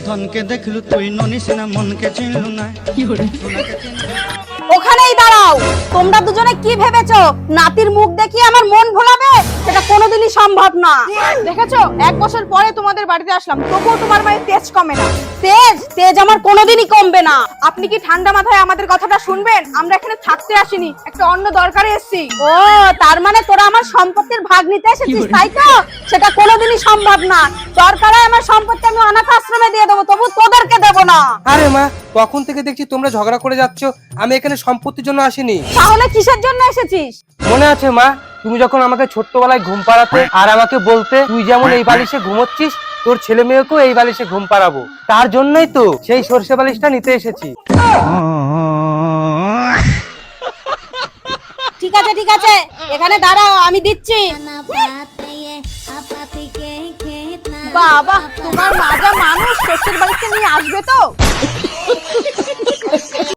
ধনকে দেখলু তুই ননিস না মনকে চিনলু না। ওখানেই দাঁড়াও। তোমরা দুজনে কি ভেবেছো নাতির মুখ দেখিয়ে আমার মন ভোলাবে? সেটা কোনোদিনই সম্ভব না। দেখেছো 1 বছর পরে তোমাদের বাড়িতে আসলাম, তবুও তোমার মায়ের তেজ কমে না। তেজ আমার কোনোদিনই কমবে না। আপনি কি ঠান্ডা মাথায় আমাদের কথাটা শুনবেন? আমরা এখানে থাকতে আসিনি, একটা অন্য দরকারে এসেছি। ও তার মানে তোরা আমার সম্পত্তির ভাগ নিতে এসেছিস, তাই তো? সেটা কোনোদিনই সম্ভব না। দরকারে আমার সম্পত্তি আমি অনাথ আশ্রমে দিয়ে দেবো, তবু তোদেরকে দেবো না। আরে মা, কখন থেকে দেখছি তোমরা ঝগড়া করে যাচ্ছ। আমি এখানে সম্পত্তির জন্য আসিনি। তাহলে কিসের জন্য এসেছিস? মনে আছে মা, তুমি যখন আমাকে ছোট্টবেলায় ঘুম পাড়াতে আর আমাকে বলতে তুই যেমন এই বালিশে ঘুমোচ্ছিস তোর ছেলে মেয়েকেও এই বালিশে ঘুম পাড়াবো, তার জন্যই তো সেই সরষে বালিশটা নিতে এসেছি। ঠিক আছে, এখানে দাঁড়াও, আমি দিচ্ছি। বাবা, তোমার মাজা মানুষ শ্বশুর বাড়িতে নিয়ে আসবে তো?